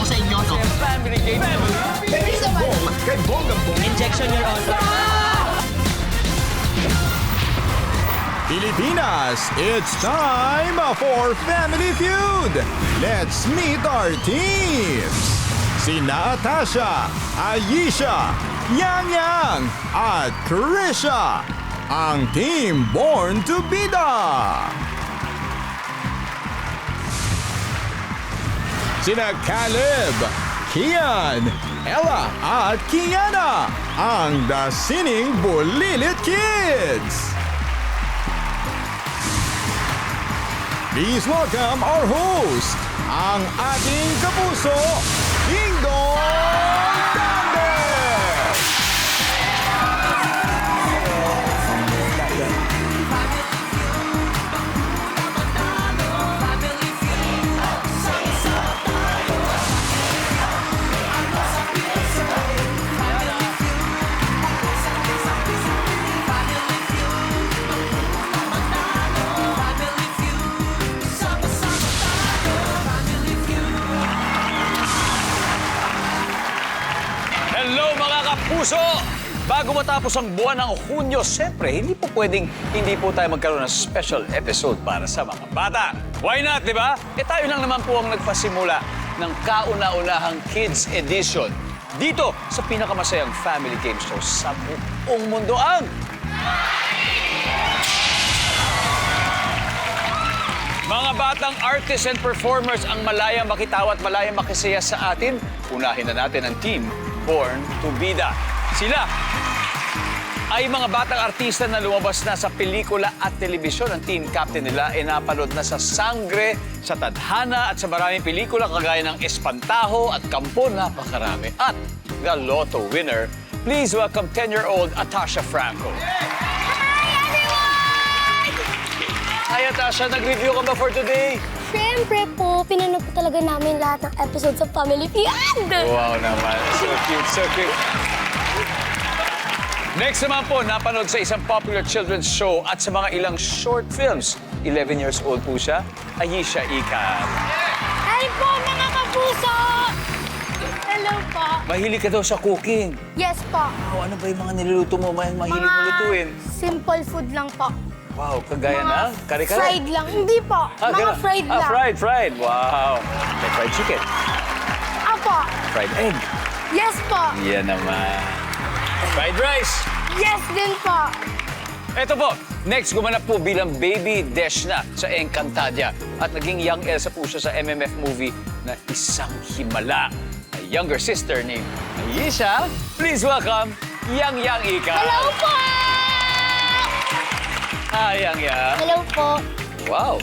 ako sa inyo, no? Family game. Kay Bonggang-Bong. Injection, Your Honor. Pilipinas, it's time for Family Feud! Let's meet our teams! Sina Atasha, Ayesha, Yang Yang, at Krisha, ang team Born to Bida! Sina Caleb, Kian, Ella at Kiana, ang The Sining Bulilit Kids! Please welcome our host, ang ating kapuso, Dingdong Dandes! Hello mga kapuso! Bago matapos ang buwan ng Hunyo, siyempre, hindi po pwedeng hindi po tayo magkaroon ng special episode para sa mga bata. Why not, di ba? Tayo lang naman po ang nagpasimula ng kauna-unahang Kids Edition dito sa pinakamasayang family game show sa buong mundo, ang mga batang artists and performers ang malayang makitawa at malayang makisaya sa atin. Unahin na natin ang team Born to Bida. Sila ay mga batang artista na lumabas na sa pelikula at telebisyon. Ang team captain nila ay napanood na sa Sangre, sa Tadhana at sa maraming pelikula kagaya ng Espantaho at Kampo, napakarami. At the Lotto winner, please welcome 10-year-old Atasha Franco. Hi Atasha, nag-review ka ba for today? Siyempre po, pinanood po talaga namin lahat ng episodes sa Family Feud. Wow naman. So cute, so cute. Next naman po, napanood sa isang popular children's show at sa mga ilang short films. 11 years old po siya, Ayesha Ikan. Hi po, mga kapuso! Hello po. Mahilig ka daw sa cooking. Yes po. Wow, ano ba yung mga niluluto mo? Mahilig mo lutuin? simple food lang po. Wow, kagaya Mga ng kare-kare. fried lang. Hindi po. Mga ganun. fried lang. Fried. Wow. May fried chicken. Apo. Fried egg. Yes po. Yan naman. Fried rice. Yes din po. Eto po, next gumanap po bilang baby Deshna sa Encantadia. At naging young Elsa po siya sa MMF movie na Isang Himala. A younger sister named Ayesha. Please welcome Yang Yang Ika. Hello po! Hi, Yang Yang. Hello po. Wow.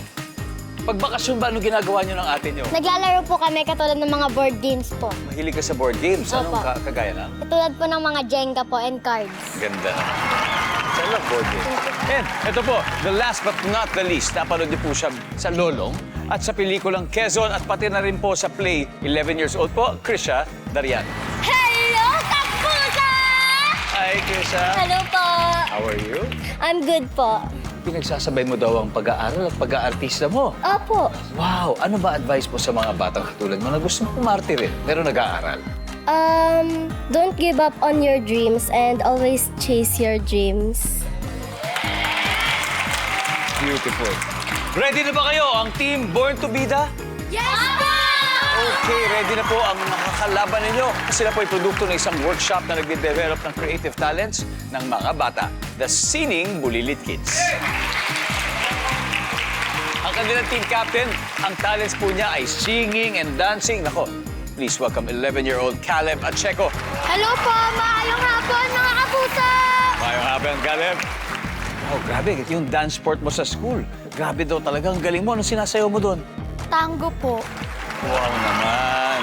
Pag bakasyon ba, ano ginagawa niyo ng ate niyo? Naglalaro po kami katulad ng mga board games po. Mahilig ka sa board games. Anong Opo. kagaya ng? Katulad po ng mga Jenga po and cards. Ganda naman. I love board games. And ito po, the last but not the least, napanood niyo po siya sa Lolong at sa pelikulang Quezon at pati na rin po sa play, 11 years old po, Krisha Darian. Hello, kapuso! Hi, Krisha. Hello po. How are you? I'm good po. Pinagsasabay mo daw ang pag-aaral at pag-aartista mo. Opo. Wow! Ano ba advice mo sa mga batang katulad mo na gustong pumarte rin pero nag-aaral? Don't give up on your dreams and always chase your dreams. Beautiful. Ready na ba kayo ang team Born to Bida? Yes po! Okay, ready na po ang makakalaban ninyo. Sila po ay produkto ng isang workshop na nagde-develop ng creative talents ng mga bata. The Sining Bulilit Kids. Ang kanilang team captain, ang talents po niya ay singing and dancing. Nako, please welcome 11-year-old Caleb Acheco. Hello po! Maayong hapon, mga kapuso! Mayong hapon, Caleb. Oh, grabe. Yung dance sport mo sa school. Grabe daw talaga. Ang galing mo. Anong sinasayaw mo doon? Tango po. Wow naman.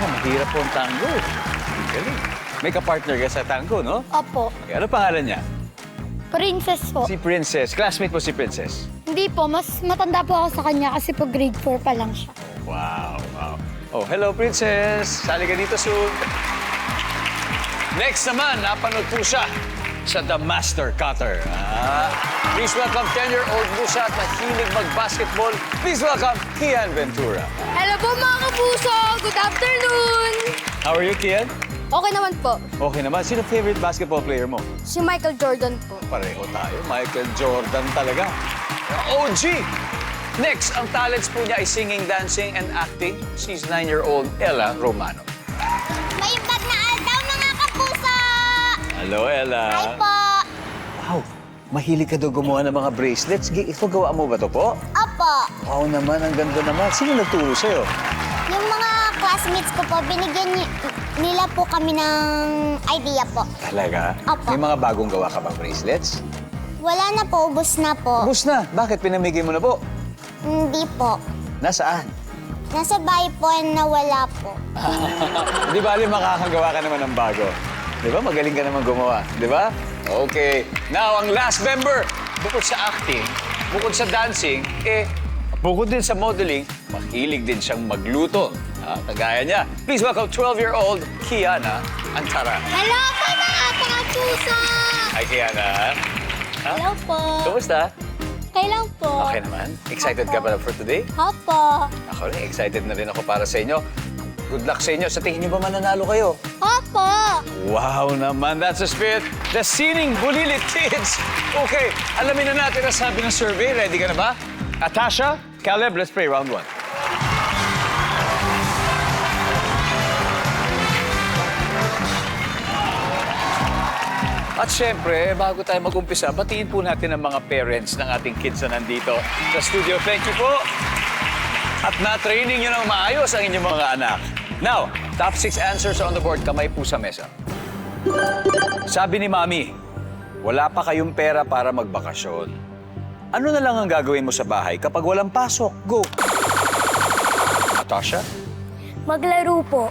Oh, mahirap po ang tango. Ang galing. May kapartner ka sa tango, no? Opo. Okay, ano pangalan niya? Princess po. Si Princess. Classmate mo si Princess. Hindi po, mas matanda po ako sa kanya kasi po grade 4 pa lang siya. Wow. Oh, hello, Princess. Sali ka dito soon. Next naman, napanood po siya sa The Master Cutter. Please welcome 10-year-old Musa at mahilig mag-basketball. Please welcome Kian Ventura. Hello po, mga kapuso! Good afternoon! How are you, Kian? Okay naman po. Okay naman. Sino favorite basketball player mo? Si Michael Jordan po. Pareho tayo. Michael Jordan talaga. OG! Next, ang talents po niya ay singing, dancing, and acting. She's 9-year-old Ella Romano. May bag na daw mga kapuso! Hello, Ella. Hi po! Wow, mahilig ka daw gumawa ng mga bracelets. Ito, gawa mo ba to po? Opo. Wow naman, ang ganda naman. Sino nagturo sa'yo? Yung mga classmates ko po, binigyan nila po kami ng idea po. Talaga? Opo. May mga bagong gawa ka bang bracelets? Wala na po, ubos na po. Ubus na. Bakit? Pinamigay mo na po. Hindi po. Nasaan? Nasa bahay po and nawala po. Di bali makakagawa ka naman ng bago. Di ba? Magaling ka naman gumawa. Di ba? Okay. Now, ang last member, bukod sa acting, bukod sa dancing, bukod din sa modeling, mahilig din siyang magluto. Kagaya niya. Please welcome 12-year-old Kiana Antara. Hello po mga kapuso! Hi, Kiana. Hello po. Kumusta? Kailan po? Okay naman. Excited ka ba for today? Opo. Ako rin, excited na rin ako para sa inyo. Good luck sa inyo. Sa tingin niyo ba mananalo kayo? Opo. Wow naman, that's the spirit. The Sining Bulilit Kids. Okay, alamin na natin ang sabi ng survey. Ready ka na ba? Atasha, Caleb, let's play round 1. At syempre, bago tayo mag-umpisa, batiin po natin ang mga parents ng ating kids na nandito sa studio. Thank you po. At na-training nyo ng maayos ang inyong mga anak. Now, top 6 answers on the board. Kamay po sa mesa. Sabi ni Mami, wala pa kayong pera para magbakasyon. Ano na lang ang gagawin mo sa bahay kapag walang pasok? Go! Natasha? Maglaro po.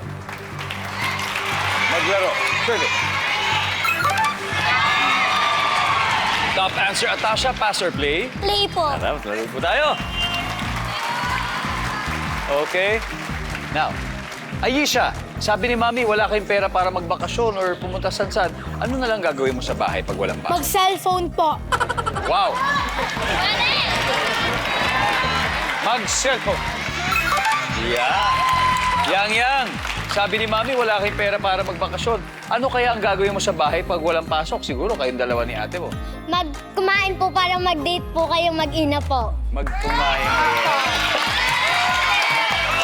Maglaro. Shirley? Top answer, Atasha. Pass or play? Play po. Tara, maglaro po tayo. Okay. Now, Ayesha, sabi ni Mami, wala kayong pera para magbakasyon or pumunta san-san. Ano na lang gagawin mo sa bahay pag walang pasok? Mag-cellphone po. Wow! Mag-cellphone. Yang. Sabi ni Mami, wala kayong pera para magbakasyon. Ano kaya ang gagawin mo sa bahay pag walang pasok? Siguro kayong dalawa ni ate mo. Kumain po para mag-date po kayo mag-ina po. Magkumain kayo.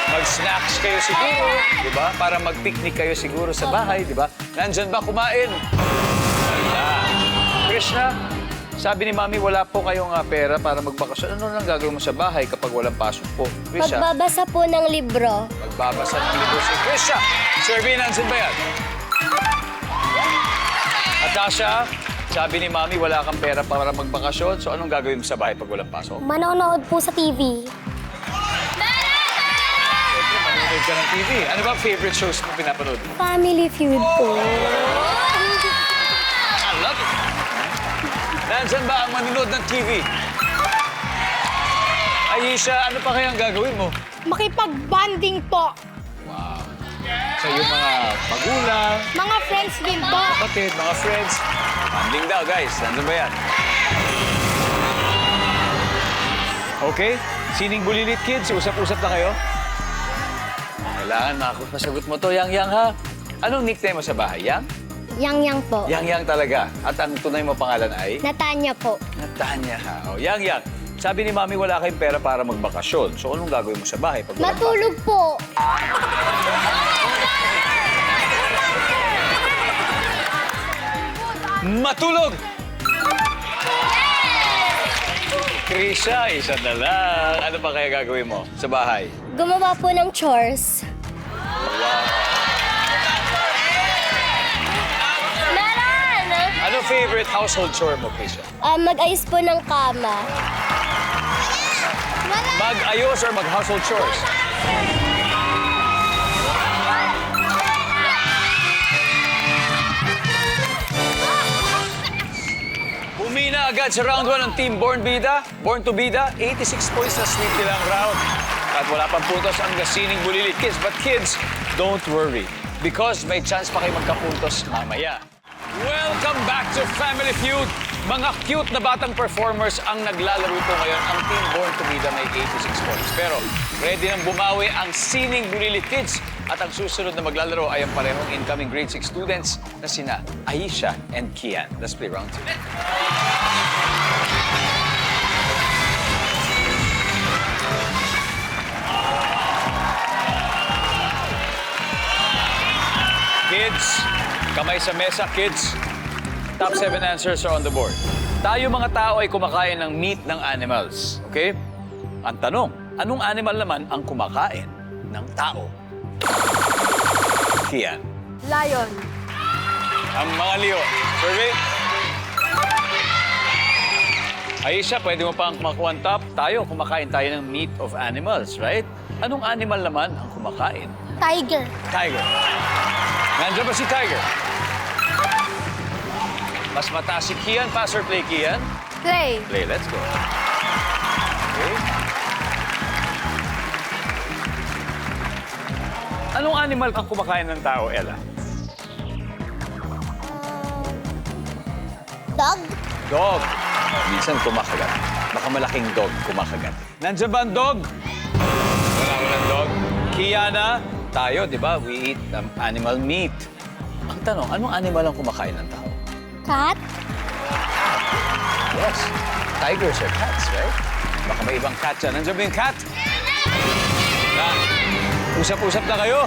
Mag-snacks kayo siguro, di ba? Para mag-picnic kayo siguro sa bahay, di ba? Nandyan ba kumain? Wala. Krishna, sabi ni Mami, wala po kayong pera para magbakasyon. Ano lang gagawin mo sa bahay kapag walang pasok po? Krishna, Magbabasa po ng libro. magbabasa ng libro si Krishna. Survey, nandyan ba yan? Natasha, sabi ni Mami, wala kang pera para magbakasyon. So anong gagawin mo sa bahay pag walang pasok? Manonood po sa TV. Manonood ka ng TV. Ano ba favorite shows mo pinapanood mo? Family Feud po. I love it. Nandyan ba ang manonood ng TV? Ayesha, ano pa kaya ang gagawin mo? Makipag-bonding po. Wow. So yung mga magulang, Mga friends din po. kapatid, mga friends. Banding daw, guys. Nandun ba yan? Okay? Sining Bulilit Kids, usap-usap na kayo? Kailangan makasagot mo to, Yang, ha? Anong nickname mo sa bahay, Yang? Yang po. Yang talaga. At ang tunay mo pangalan ay? Natanya po. Natanya, ha? O, Yang. Sabi ni Mami, wala kayong pera para magbakasyon. So, anong gagawin mo sa bahay pag walang Matulog po. Matulog! Krisha, isa na lang. Ano pa kaya gagawin mo sa bahay? Gumawa po ng chores. Meron! Ano favorite household chore mo, Krisha? Mag-ayos po ng kama. Mag-ayos or mag-household chores? Umina agad sa round 1 ang Team Born Bida. Born to Bida, 86 points na sweep nilang round. At wala pang puntos ang Sining Bulilit Kids. But kids, don't worry. Because may chance pa kayo magkapuntos mamaya. Welcome back to Family Feud. Mga cute na batang performers ang naglalaro po ngayon. Ang Team Born to Bida may 86 points. Pero ready nang bumawi ang Sining Bulilit Kids. At ang susunod na maglalaro ay ang parehong incoming grade 6 students na sina Aisha and Kian. Let's play round 2. Kids, kamay sa mesa, kids. Top 7 answers are on the board. Tayo mga tao ay kumakain ng meat ng animals. Okay? Ang tanong, anong animal naman ang kumakain ng tao? Kian. Lion. Ang mga leo. Survey? Aisha, pwede mo pang makuha ang top. Tayo, kumakain tayo ng meat of animals, right? Anong animal naman ang kumakain? Tiger. Tiger. Nandiyan ba si Tiger? Mas mataas si Kian. Pass or play, Kian? Play. Play, let's go. Okay. Anong animal ang kumakain ng tao, Ella? Dog. Dog. Minsan kumakagat. Baka malaking dog kumakagat. Nandiyan ba ang dog? Walang dog. Kiana, tayo, di ba? We eat animal meat. Ang tanong, anong animal ang kumakain ng tao? Cat. Yes. Tigers are cats, right? Baka may ibang cat dyan. Nandiyan ba yung cat? Na, usap-usap na kayo.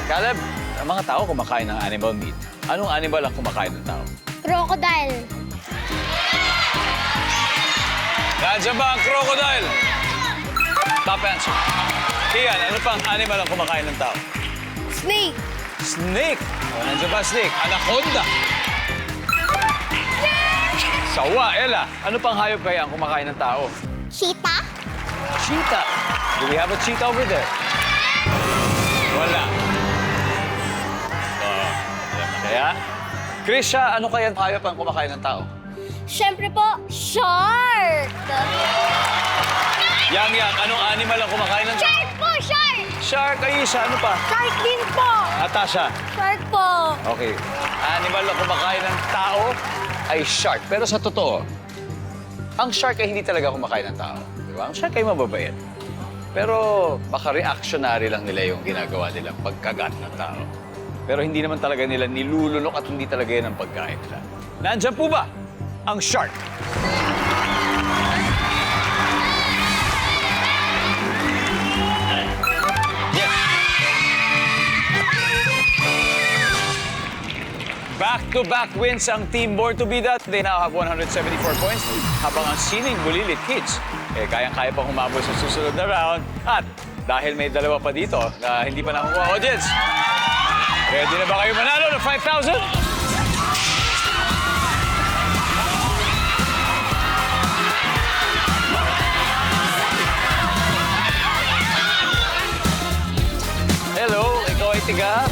Caleb, ang mga tao kumakain ng animal meat. Anong animal ang kumakain ng tao? Crocodile. Nandiyan ba ang crocodile? Top answer. Kian, ano pang animal ang kumakain ng tao? Snake. Snake. O, nandiyan ba snake? Anaconda. Sawa, Ella. Ano pang hayop kaya ang kumakain ng tao? Cheetah. Cheetah. Do we have a cheetah over there? Wala. Wala na kaya? Krisha, ano kaya ang hayop ang kumakain ng tao? Siyempre po, shark. Yang, anong animal ang kumakain ng tao? Shark po, shark. Shark, Aisha, ano pa? Shark din po. Natasha. Shark po. Okay. Animal na kumakain ng tao ay shark. Pero sa totoo, ang shark ay hindi talaga kumakain ng tao. Di ba? Ang shark ay mababait. Pero baka reactionary lang nila yung ginagawa nilang pagkagat ng tao. Pero hindi naman talaga nila nilulunok at hindi talaga yan ang pagkain nila. Nandiyan po ba ang shark? Back-to-back wins ang Team Born to Bida. They now have 174 points. Habang ang Sining Bulilit Kids, kayang-kaya pang humabol sa susunod na round. At dahil may dalawa pa dito na hindi pa nakukuha audience, ready na ba kayo manalo ng 5,000? Hello, ikaw ay tiga?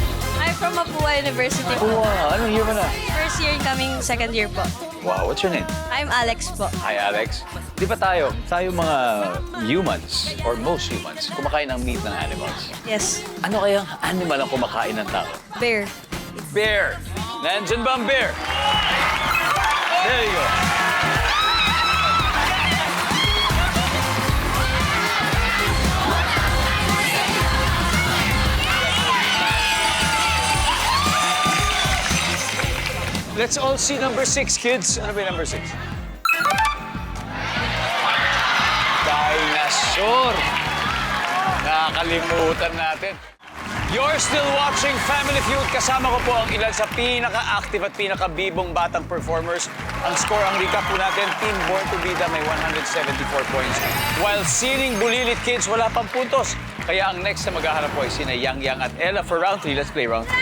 I'm from Mapua University po. Wow, anong year mo na? First year coming second year po. Wow, what's your name? I'm Alex po. Hi, Alex. Di ba tayo mga humans, or most humans, kumakain ng meat ng animals? Yes. Ano kayang animal ang kumakain ng tao? Bear. Bear. Nandyan ba ang bear? There you go. Let's all see number 6, kids. Ano ba yung number 6? Dinosaur. Nakakalimutan natin. You're still watching Family Feud. Kasama ko po ang ilan sa pinaka-active at pinaka-bibong batang performers. Ang score, ang recap po natin, Team Born to Bida may 174 points. While Sining Bulilit Kids, wala pang puntos. Kaya ang next na maghaharap po ay sina Yang at Ella for round 3. Let's play round 3.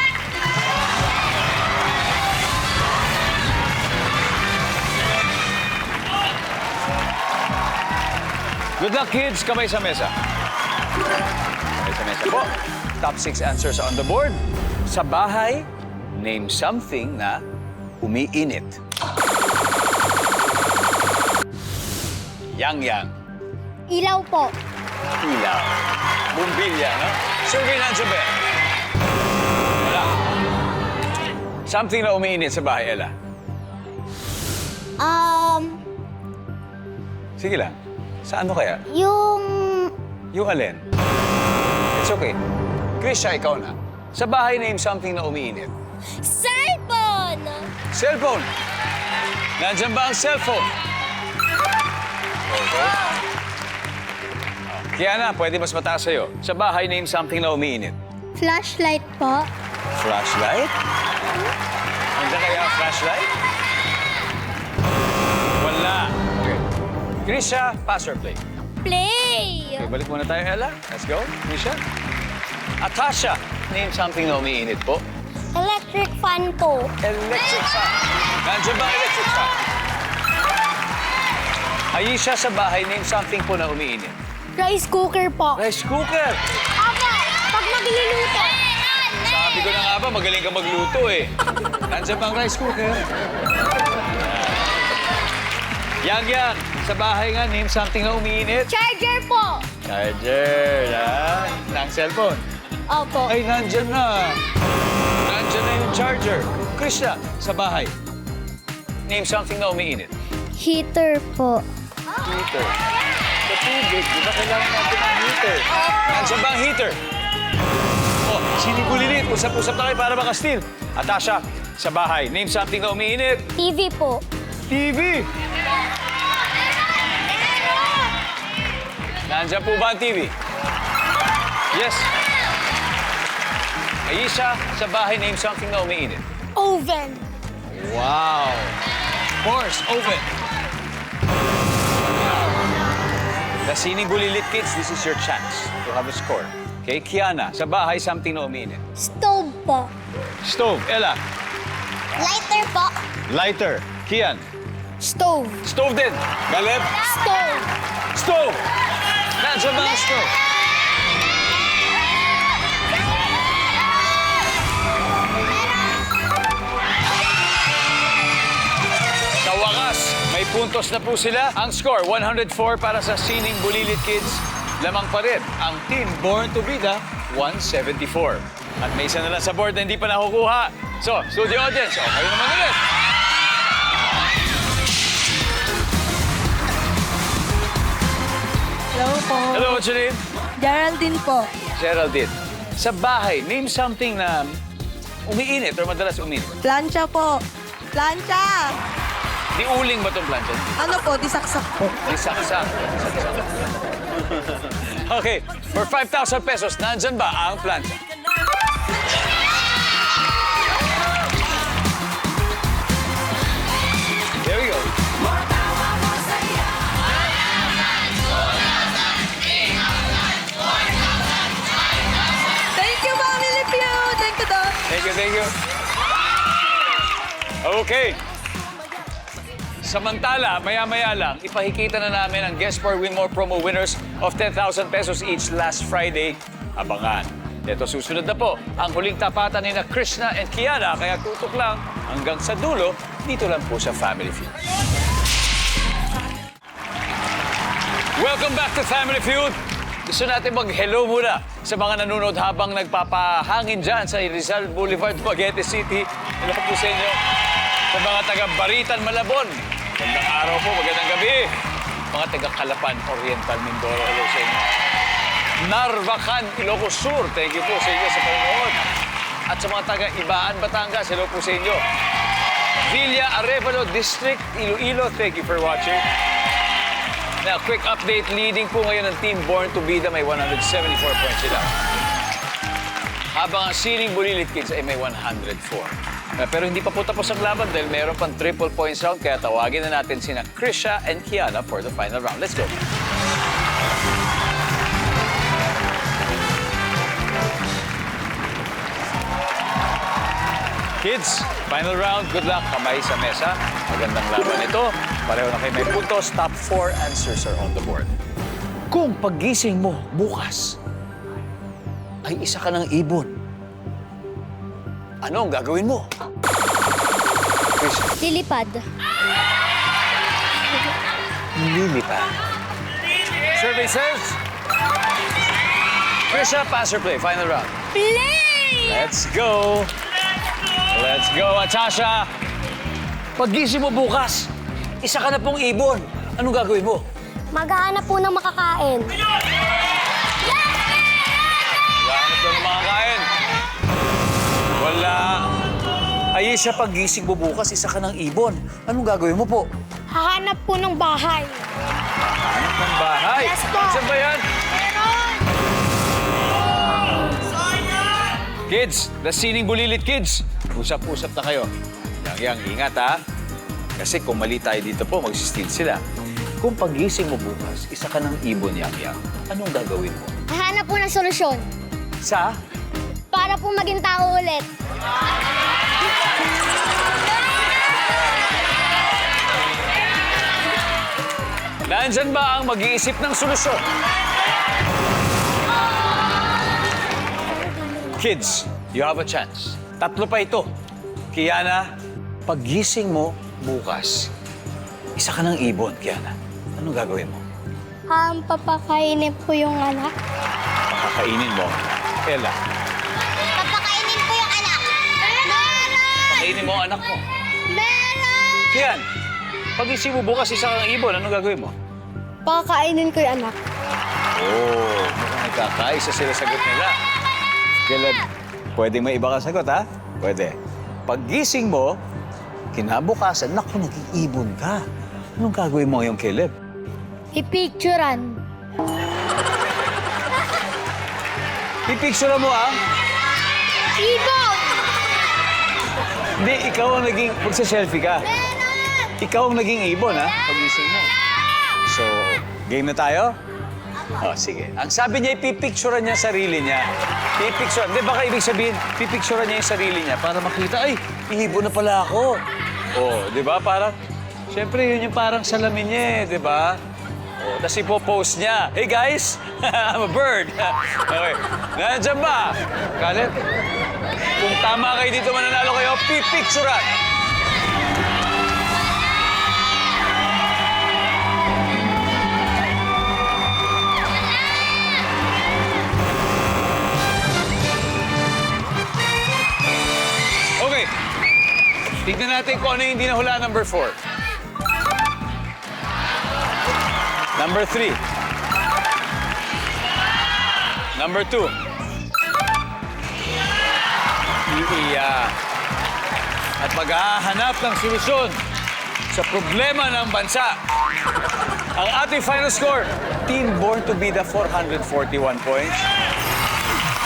Good luck, kids. Kamay sa mesa. Kamay sa mesa po. Top 6 answers on the board. Sa bahay, name something na umiinit. Yang. Ilaw po. Ilaw. Bumbilya, no? Survey nandiyan ba? Wala. Something na umiinit sa bahay, Ella. Sige lang. Sa ano kaya? Yung Yung alin? It's okay. Krisha, ikaw na. Sa bahay, name something na umiinit. Cellphone! Cellphone. Nandiyan ba ang cellphone? Okay. Kiana, pwede mas mataas sa'yo. Sa bahay, name something na umiinit. Flashlight po. Flashlight? Nandiyan kaya ang flashlight? Wala. Okay. Krisha, pass or play? Play! Okay, balik muna tayo, Ella. Let's go. Krisha. Atasha, name something na umiinit po. Electric fan po. Electric fan. Nandiyan ba ang electric fan? Aisha, sa bahay, name something po na umiinit. Rice cooker po. Rice cooker. Aba, pag nagluluto. Sabi ko na nga ba, magaling ka magluto eh. Nandiyan ba ang rice cooker? Yang, sa bahay nga, name something na umiinit. Charger po. Charger, ng cellphone. Opo. Ay, nandyan na. Nandyan na yung charger. Krishna, sa bahay. Name something na umiinit. Heater po. Heater. Sa tubig, di ba kailangan natin ng heater? Nandyan ba ang heater? Oh, sinibulilit. Usap-usap na kayo para makastil. Atasha, sa bahay. Name something na umiinit. TV po. TV. Nandyan po ba ang TV? Yes. Aisha, sa bahay, name something na umiinit. Oven. Wow. Of course, oven. The Sining Bulilit kids, this is your chance to have a score. Okay, Kiana, sa bahay, something na umiinit. Stove po. Stove. Ella. Lighter po. Lighter. Kian. Stove. Stove din. Caleb. Stove. Stove. Nandiyan ba ang stove? Sa wakas, may puntos na po sila. Ang score, 104 para sa Sining Bulilit Kids. Lamang pa rin ang Team Born to Bida, 174. At may isa na lang sa board na hindi pa nakukuha. So, studio audience, kayo naman ulit. Hello po. Hello, what's your name? Geraldine po. Geraldine. Sa bahay, name something na umiinit or madalas umiinit. Plancha po. Plancha! Di uling ba itong plancha? Ano po? Disaksak po. Di saksak. Okay, for 5,000 pesos, nandyan ba ang plancha? There we go. Thank you, Family Feud! Thank you, Doc. Thank you, thank you. Okay. Samantala, maya-maya lang, ipahikita na namin ang Guess for Win More promo winners of 10,000 pesos each last Friday. Abangan. Ito susunod na po ang huling tapatan ni na Krishna and Kiana, kaya tutok lang hanggang sa dulo, dito lang po sa Family Feud. Welcome back to Family Feud. Gusto natin mag-hello muna sa mga nanonood habang nagpapahangin dyan sa Rizal Boulevard, Dumaguete City. Hello po sa inyo. Sa mga taga-Baritan, Malabon. Magandang araw po, magandang gabi. Mga taga-Calapan, Oriental, Mindoro, hello sa inyo. Narvacan, Ilocos Sur, thank you po sa inyo sa panonood. At sa mga taga-Ibaan, Batangas, hello po sa inyo. Villa Arevalo District, Iloilo, thank you for watching. Now, quick update, leading po ngayon ng Team Born to Bida, may 174 points sila. Habang ang Sining Bulilit Kids ay may 104. Pero hindi pa po tapos ang laban dahil meron pang triple points round, kaya tawagin na natin sina Krisha and Kiana for the final round. Let's go. Kids, final round. Good luck. Kamay sa mesa. Magandang laban ito. Pareho na kayo may puntos. Top 4 answers are on the board. Kung pagising mo bukas ay isa ka ng ibon, ano ang gagawin mo? Krisha. Lilipad. Lilipad. Survey says... Krisha, pass or play? Final round. Play! Let's go. Let's go, Atasha. Pagising mo bukas, isa ka na pong ibon. Anong gagawin mo? Maghahanap po ng makakain. Gahanap ka ng mga Sa paggising mo bukas, isa ka ng ibon. Anong gagawin mo po? Hahanap po ng bahay. Hanap ng bahay. Yes, po. Saan ba yan? Kids, the Sining Bulilit kids. Usap-usap na kayo. Yang, ingat ha. Kasi kung mali tayo dito po, magsisteal sila. Kung pagising mo bukas, isa ka ng ibon, Yang. Anong gagawin mo? Hahanap po ng solusyon. Sa? Para po maging tao ulit. Nandyan ba ang mag-iisip ng solusyon? Kids, you have a chance. 3 pa ito. Kiana, paggising mo bukas, isa ka ng ibon, Kiana. Anong gagawin mo? Papakainin po yung anak. Pakakainin mo. Ella, Papakainin po yung anak. Meron! pakainin mo ang anak mo. Meron! Kian, pagising mo bukas, isa kang ibon. Anong gagawin mo? Pakakainin ko yung anak. Oh, mukhang nagkakaisa sila sagot nila. Caleb, pwedeng may iba ka sagot, ha? Pwede. Paggising mo, kinabukasan, naku, naging ibon ka. Anong gagawin mo ngayong Caleb? Ipicturan. Pipicture mo, ha? Ibon! Hindi, ikaw ang naging... Magsa-selfie ka. Ikaw ang naging ibon, ha? Pagising mo. So, game na tayo? Oh, sige. Ang sabi niya, ipipicturean niya sarili niya. Pipicture. Hindi, baka ibig sabihin, pipicturean niya yung sarili niya para makita, ay, ibon na pala ako. Oh, di ba? Parang, syempre, yun yung parang salamin niya, di ba? Oh, tapos ipopost niya, hey guys, I'm a bird. Okay. Nandiyan ba? Caleb, kung tama kayo dito, mananalo kayo, pipicturean. Okay. Tignan natin kung ano yung hindi nahula, number 4. Number 3. Number 2. Iiya. At maghahanap ng solusyon sa problema ng bansa. Ang ating final score, Team Born to Bida 441 points.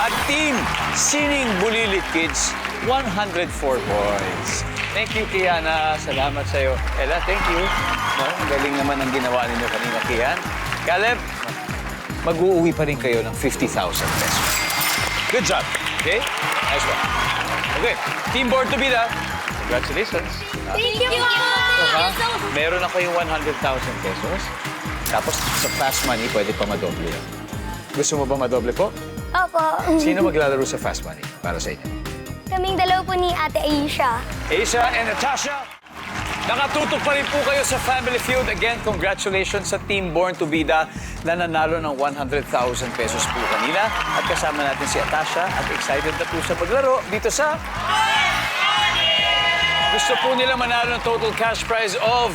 At Team Sining Bulilit Kids 104 points. Thank you, Kiana. Salamat sa'yo. Ella, thank you. No, ang galing naman ang ginawa ninyo kanina, Kian. Caleb, mag-uuwi pa rin kayo ng 50,000 pesos. Good job. Okay? Nice one. Okay, Team Born to Bida, congratulations. Thank you, Meron na kayong 100,000 pesos. Tapos sa fast money, pwede pa madoble yun. Gusto mo ba madoble po? Opo. Sino maglalaro sa fast money para sa inyo? Kaming dalawa po ni Ate Aisha. Aisha and Natasha, nakatutok pa rin po kayo sa Family Feud. Again, congratulations sa Team Born to Bida na nanalo ng 100,000 pesos po kanina. At kasama natin si Natasha at excited na po sa paglaro dito sa... Gusto po nila manalo ng total cash prize of...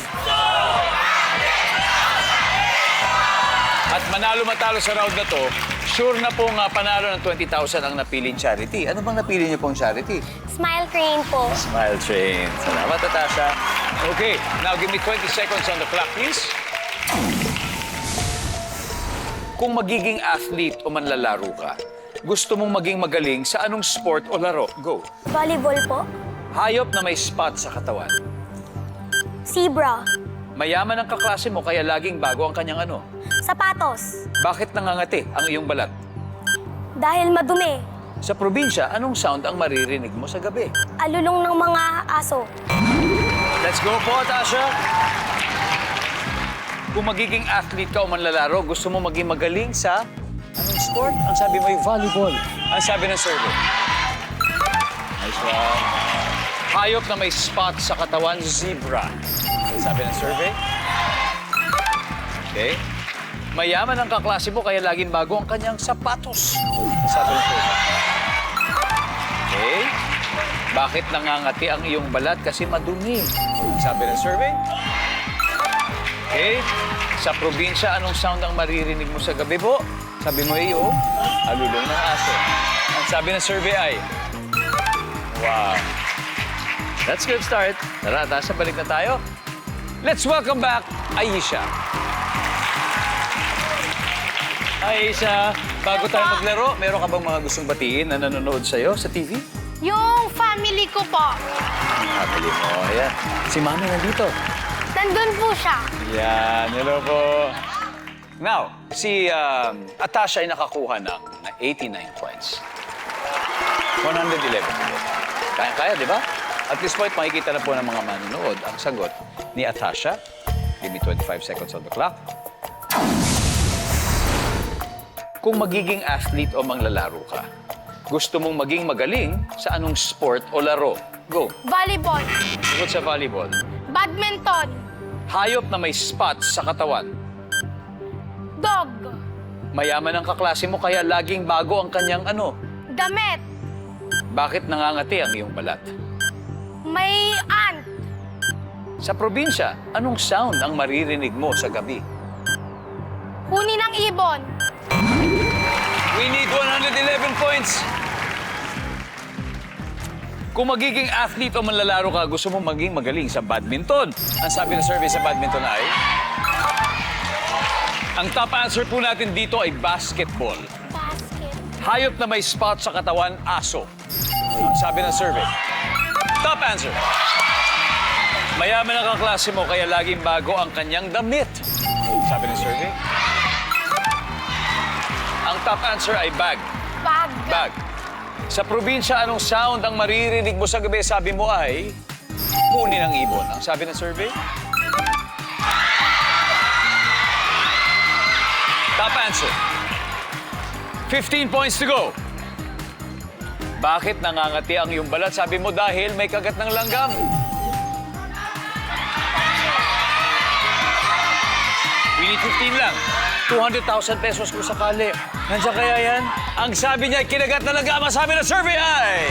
At manalo matalo sa round na to, sure na pong panalo ng 20,000 ang napiling charity. Ano bang napili niyo pong charity? Smile Crane po. Smile Train. Salamat, Natasha. Okay, now give me 20 seconds on the clock, please. Kung magiging athlete o manlalaro ka, gusto mong maging magaling sa anong sport o laro? Go. Volleyball po. Hayop na may spot sa katawan. Zebra. Mayaman ang kaklase mo kaya laging bago ang kanyang ano. Sapatos. Bakit nangangati ang iyong balat? Dahil madumi. Sa probinsya, anong sound ang maririnig mo sa gabi? Alulong ng mga aso. Let's go po, Tasha. Kung magiging athlete ka o manlalaro, gusto mo maging magaling sa anong sport? Ang sabi mo ay volleyball. Ang sabi ng survey. Nice one. Hayop na may spot sa katawan, zebra. Ang sabi ng survey. Okay. Mayaman ang kaklase mo kaya laging bago ang kanyang sapatos. Ang sabi ng survey. Okay. Bakit nangangati ang iyong balat? Kasi madumi. Sabi ng survey. Okay. Sa probinsya, anong sound ang maririnig mo sa gabi po? Sabi mo, iyo, alulong ng aso. Ang sabi ng survey ay, wow. That's a good start. Tara, nasa balik na tayo. Let's welcome back Aisha. Aisha, bago tayo maglaro, meron ka bang mga gustong batiin na nanonood sa'yo sa TV? Yung family ko po, Family mo, ayan. Si Mami nandito. nandun po siya. Yan, hello po. Now, si Atasha ay nakakuha ng 89 points. 111 po. Kaya-kaya, di ba? At this point, makikita na po ng mga manonood ang sagot ni Atasha. Give me 25 seconds on the clock. Kung magiging athlete o manglalaro ka, gusto mong maging magaling sa anong sport o laro? Go. Volleyball, Sagot sa volleyball. badminton, Hayop na may spots sa katawan. dog, Mayaman ang kaklase mo kaya laging bago ang kanyang ano. damit, Bakit nangangati ang iyong balat? may ant, Sa probinsya, anong sound ang maririnig mo sa gabi? huni ng ibon, We need 111 points. Kung magiging athlete o manlalaro ka, gusto mong maging magaling sa badminton. Ang sabi ng survey sa badminton ay... Ang top answer po natin dito ay basketball. basket, Hayop na may spot sa katawan, aso. Ang sabi ng survey. Top answer. Mayaman ang kaklase mo kaya laging bago ang kanyang damit. Sabi ng survey. Ang top answer ay bag. bag, Bag. Sa probinsya, anong sound ang maririnig mo sa gabi? Sabi mo ay huni ng ibon. Ang sabi ng survey? Top answer. 15 points to go. Bakit nangangati ang iyong balat? Sabi mo dahil may kagat ng langgam. We need 15 lang. 200,000 pesos kung sakali. Nandiyan kaya yan? Ang sabi niya, kinagat na langgam. Ang sabi ng survey ay...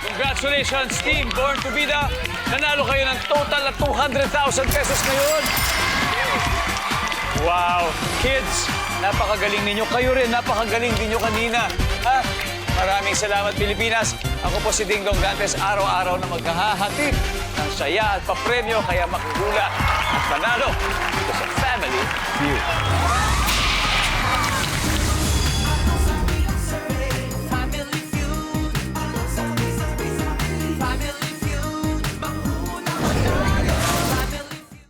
Congratulations, Team Born to Bida. Nanalo kayo ng total na 200,000 pesos ngayon. Wow! Kids, napakagaling ninyo. Kayo rin, napakagaling din nyo kanina. Ha? Maraming salamat, Pilipinas. Ako po si Dingdong Dantes, araw-araw na maghahatid ng saya at papremyo, kaya makihula at manalo dito sa Family Feud. Family Feud.